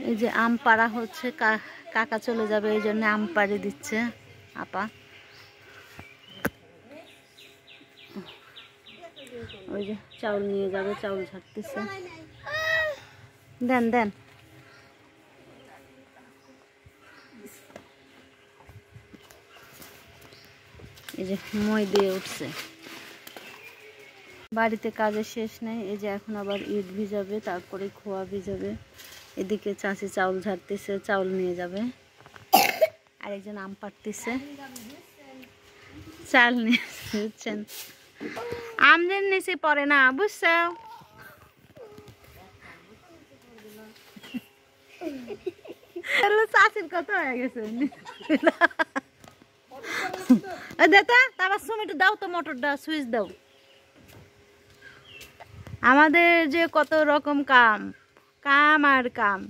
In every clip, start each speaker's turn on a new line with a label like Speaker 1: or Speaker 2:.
Speaker 1: এই যে আম পাড়া হচ্ছে, কাকা চলে যাবে এই জন্য আম পাড়ি দিচ্ছে আপা। ওই যে চাউল নিয়ে যাবে, চাউল ঝাড়তেছে। দেন দেন। এই যে মই দিয়ে উঠছে। বাড়িতে কাজের শেষ নেই, এই যে এখন আবার ইট ভিজাবে, তারপরে খোয়া ভিজাবে। এদিকে চাষি চাউল ঝাড়তেছে, চাউল নিয়ে যাবে। আরেকজন আম পাড়তেছে, চাল নিয়ে বুঝছেন, আমদের নিচে পড়ে না, বুঝছো? চাষির কথা হয়ে গেছে। দেতা তারা টমেটো দাও তো, মোটরটা সুইচ দাও। আমাদের যে কত রকম কাম, কাম আর কাম,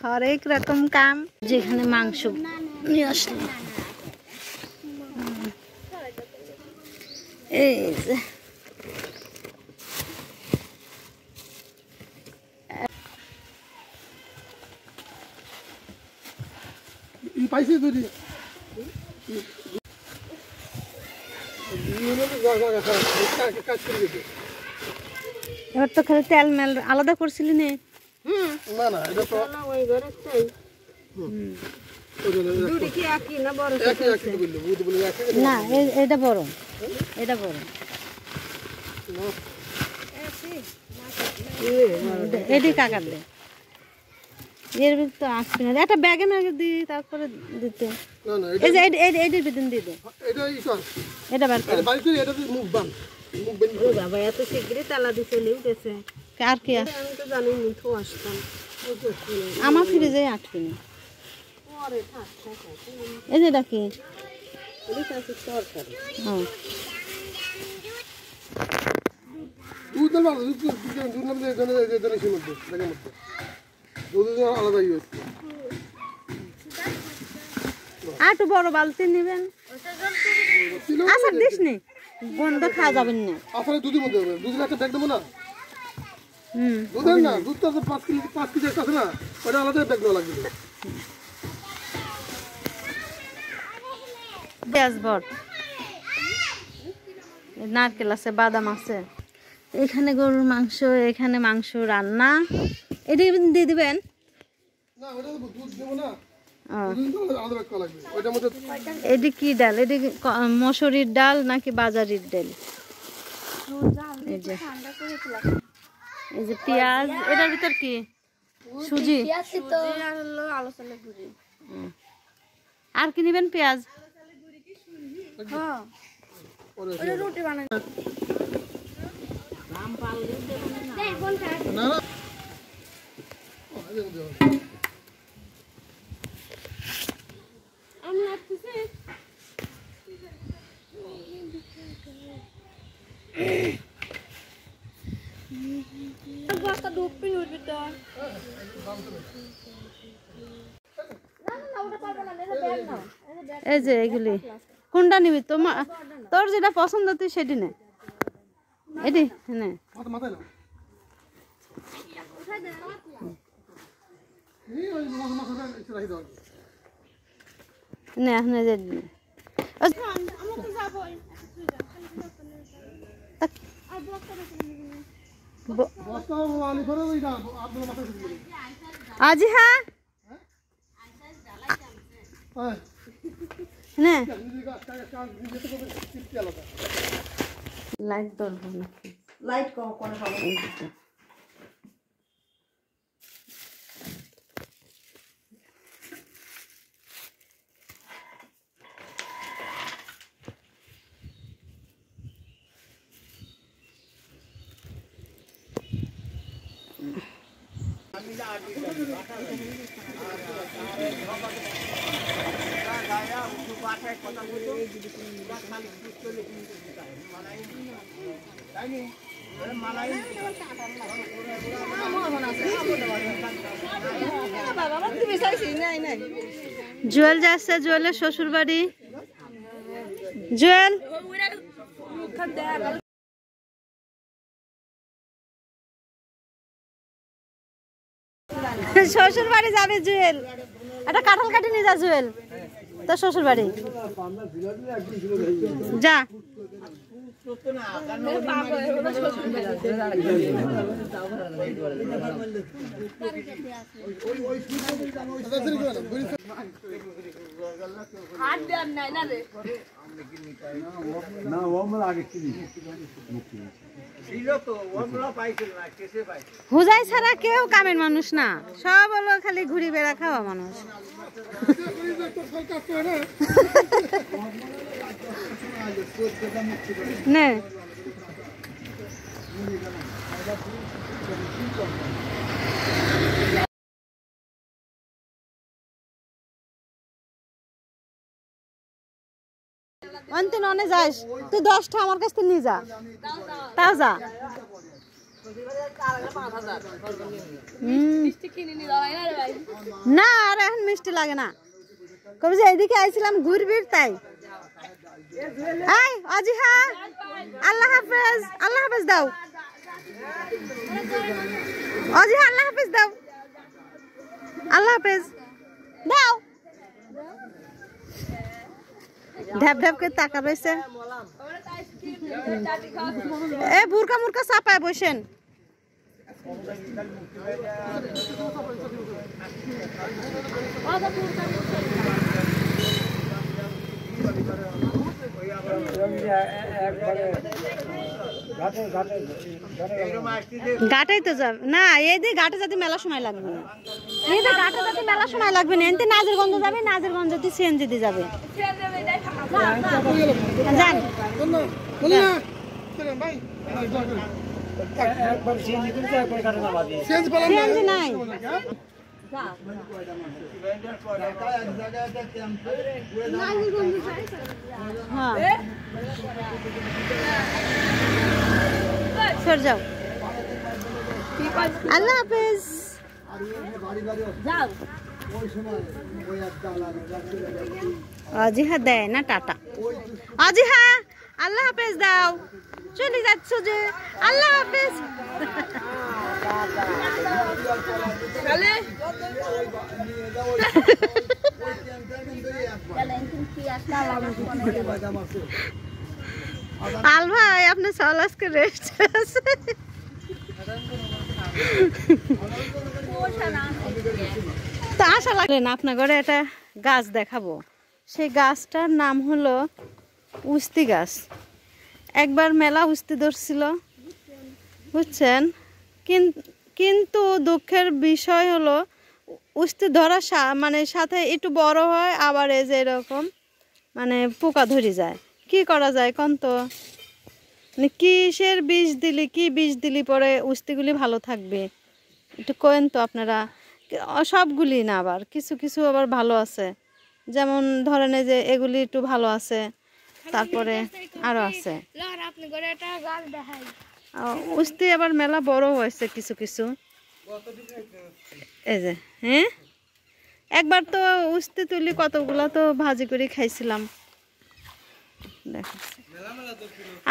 Speaker 1: হরেক রকম কাম। যেখানে মাংস নিয়ে আসলো, এই যে
Speaker 2: পাইছি দুটি
Speaker 1: এবার তো খালি তেল মেল আলাদা করছিলি নে?
Speaker 2: না না, এটা তো ওই ঘরে চাই।
Speaker 1: না এটা বড়, এটা বড়, এটি কাকার দে। এর ভিতরে তো আসছে না, একটা ব্যাগে ম্যাগে দিই তারপরে দিতে। এই যে এটির ভিতরে দিয়ে দে, এটা বার কর।
Speaker 3: বাবা এত শীঘ্রই তালা দিয়ে চলে উঠেছে।
Speaker 1: আর কি
Speaker 3: আমি তো জানি মুঠো আসতাম।
Speaker 1: আমার ফ্রিজে আটকে নি। এই যে এটা কি?
Speaker 3: তরকারি।
Speaker 1: আর একটু বড় বালতি নেবেন। আচ্ছা দিস নি, বন্ধ খাওয়া যাবেন না।
Speaker 2: আসলে দুধের মধ্যে দুধের একটা ব্যাগ দেবো না। দুধের না, দুধ তো 5 কেজি একটা আছে না, ওটা আলাদা ব্যাগ দেওয়া লাগবে।
Speaker 1: পেঁয়াজ ভর, নারকেল আছে, বাদাম আছে। এখানে গরুর মাংস, এখানে মাংস রান্না। এটা দিয়ে দিবেন। এটি কি ডাল? এটি মসুরির ডাল নাকি বাজারির ডাল? এই যে পেঁয়াজ, এটার ভিতর কি সুজি? আর কি নিবেন? পেঁয়াজ। এই যে এগুলি কোনটা নিবি? তোর যেটা পছন্দ তুই সেটি নে। এটি নে। নে এখন যে আজি হ্যাঁ লাইট ধরবো নাকি?
Speaker 3: লাইট কোন হবে?
Speaker 1: জুয়েল যাচ্ছে, জুয়েলের শ্বশুর বাড়ি। জুয়েল শ্বশুর বাড়ি যাবে জুয়েল, একটা কাঁঠাল কাটি নিয়ে যা জুয়েল তোর শ্বশুর বাড়ি যা। হুজাই ছাড়া কেউ কামের মানুষ না, সব হলো খালি ঘুরি বেড়া খাওয়া মানুষ। নে অন্তিম অনে যাস তুই 10টা আমার কাছ থেকে নিয়ে যা, তাও যা। না আর এখন মিষ্টি লাগে না, কবে যে এইদিকে আইছিলাম ঘুরবি তাই। আজিহা আল্লাহ হাফেজ, আল্লাহ হাফেজ দাও আজিহা, আল্লাহ হাফেজ দাও, আল্লাহ হাফেজ দাও। ঢ্যাপ ঢ্যাপ করে টাকা রয়েছে, এ বুরকা মুরকা চাপায় বসেন। ঘাটাই তো যাবে না, এই দিয়ে ঘাটে যাতে মেলা সময় লাগবে না, এই দিয়ে ঘাটে যাতে মেলা সময় লাগবে না। এনতে নাজিরগঞ্জ যাবে, নাজিরগঞ্জ দিয়ে সিএনজি দিয়ে যাবে। যান সিএনজি নাই, হ্যাঁ সর যাও। আল্লাহ হাফেজ। আজিহা দেয় না টাটা, আজিহা আল্লাহ হাফেজ দাও, চলে যাচ্ছ যে আল্লাহ হাফেজ। আল ভাই আপনার সল আজকে রেস্ট আছে। তো আশা লাগলেন আপনার ঘরে একটা গাছ দেখাবো, সেই গাছটার নাম হলো উস্তি গাছ। একবার মেলা উস্তি ধরছিল বুঝছেন, কিন্তু দুঃখের বিষয় হলো উস্তি ধরার মানে সাথে একটু বড় হয়, আবার এই যে এরকম মানে পোকা ধরে যায়। কি করা যায় কোন তো, কিসের বিষ দিলি, কি বিষ দিলি পরে উস্তিগুলি ভালো থাকবে একটু কেন তো আপনারা। সবগুলি না, আবার কিছু কিছু আবার ভালো আছে, যেমন ধরেন এই যে এগুলি একটু ভালো আছে, তারপরে আরো আছে উস্তি আবার মেলা বড় হয়েছে কিছু কিছু। এই যে হ্যাঁ একবার তো উস্তি তুলি কতগুলা তো ভাজি করে খাইছিলাম।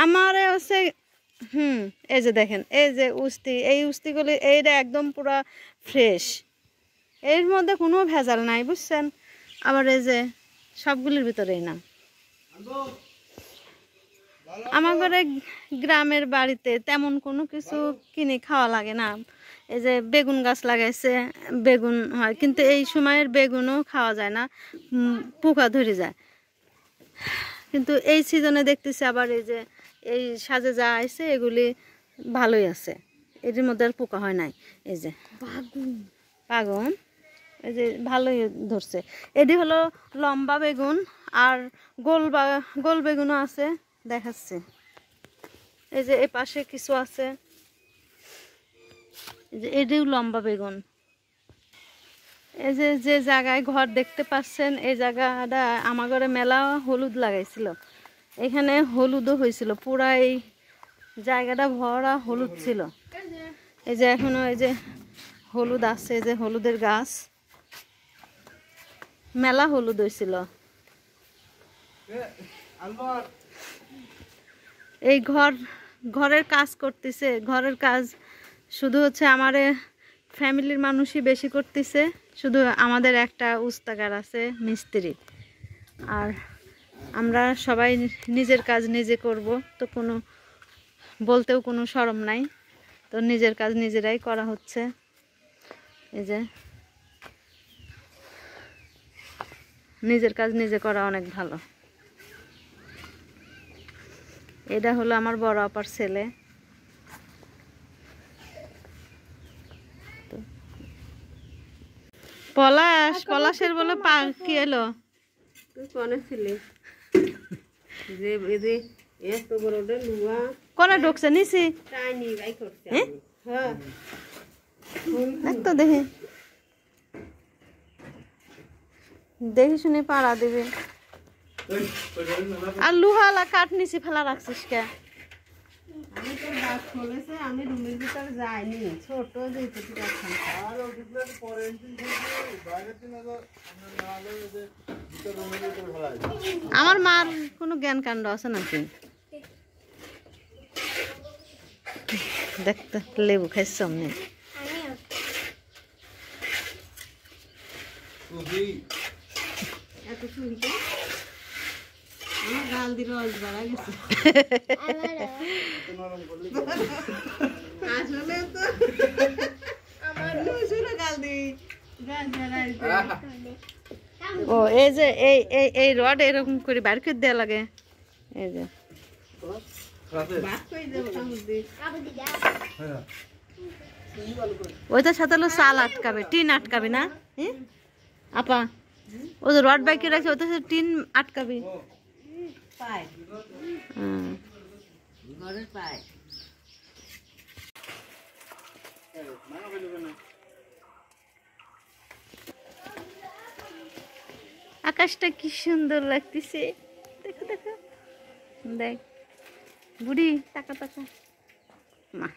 Speaker 1: আমার হচ্ছে এই যে দেখেন এই যে উস্তি, এই উস্তিগুলি এইটা একদম পুরা ফ্রেশ, এর মধ্যে কোনো ভেজাল নাই বুঝছেন। আবার এই যে সবগুলির ভিতরেই না। আমার ঘরে গ্রামের বাড়িতে তেমন কোনো কিছু কিনে খাওয়া লাগে না। এই যে বেগুন গাছ লাগাইছে, বেগুন হয়, কিন্তু এই সময়ের বেগুনও খাওয়া যায় না, পোকা ধরে যায়। কিন্তু এই সিজনে দেখতেছি আবার এই যে এই সাজে যা আছে এগুলি ভালোই আছে, এটির মধ্যে আর পোকা হয় নাই। এই যে বাগুন এই যে ভালোই ধরছে। এটি হলো লম্বা বেগুন, আর গোল বেগুনও আছে দেখাচ্ছে। এই যে এই পাশে কিছু আছে, এই যে এটিও লম্বা বেগুন। এই যে যে জায়গায় ঘর দেখতে পাচ্ছেন, এই জায়গাটা আমার ঘরে মেলা হলুদ লাগাইছিল, এখানে হলুদও হয়েছিল, পুরা এই জায়গাটা ভরা হলুদ ছিল। এই যে এখনো এই যে হলুদ আছে, যে হলুদের গাছ, মেলা হলুদ হয়েছিল। এই ঘরের কাজ করতেছে, ঘরের কাজ শুধু হচ্ছে আমারে ফ্যামিলির মানুষই বেশি করতেছে, শুধু আমাদের একটা উস্তাকার আছে মিস্ত্রি, আর আমরা সবাই নিজের কাজ নিজে করব, তো কোনো বলতেও কোনো শরম নাই, তো নিজের কাজ নিজেরাই করা হচ্ছে। এই যে নিজের কাজ নিজে করা অনেক ভালো। এটা হলো আমার বড় আপার ছেলে। পলাশের বলে কি এলো?
Speaker 3: তুই কোনে ছিলি? যে এই যে এত বড় লুয়া
Speaker 1: কোনে ঢুকছে নিছি?
Speaker 3: টাইনি বাই করছে আমি। হ্যাঁ
Speaker 1: দেখ তো দেখি, দেখি শুনে পাড়া দিবে। আর লুহালা কাঠ নিচে ফেলা রাখছিস কে?
Speaker 3: আমি তো বাস খুলেছে, আমি রুমের ভিতর যাইনি, ছোট যেহেতু
Speaker 1: আমার মার কোনো জ্ঞান কাণ্ড আছে নাকি? দেখতে লেবু খাইছ সামনে।
Speaker 3: এত চুরিকে আমার গাল দিয়ে রস বাড়া গেছে। আসলে তো আমার নুসুরে গাল দিই গাল জ্বালাইছে।
Speaker 1: ও এই যে এই রড এরকম করে বাইর করে দেওয়া লাগে। এই যে
Speaker 3: বাস কই দেব কামড় দি।
Speaker 1: ওইটার সাথে হলো চাল আটকাবে, টিন আটকাবে না আপা? ওই যে রড বাইকে রাখছে ওইটার সাথে টিন আটকাবে।
Speaker 3: পায় ঘরের পায়।
Speaker 1: আকাশটা কি সুন্দর লাগতেছে, দেখো দেখো, দেখ বুড়ি টাকা টাকা মা।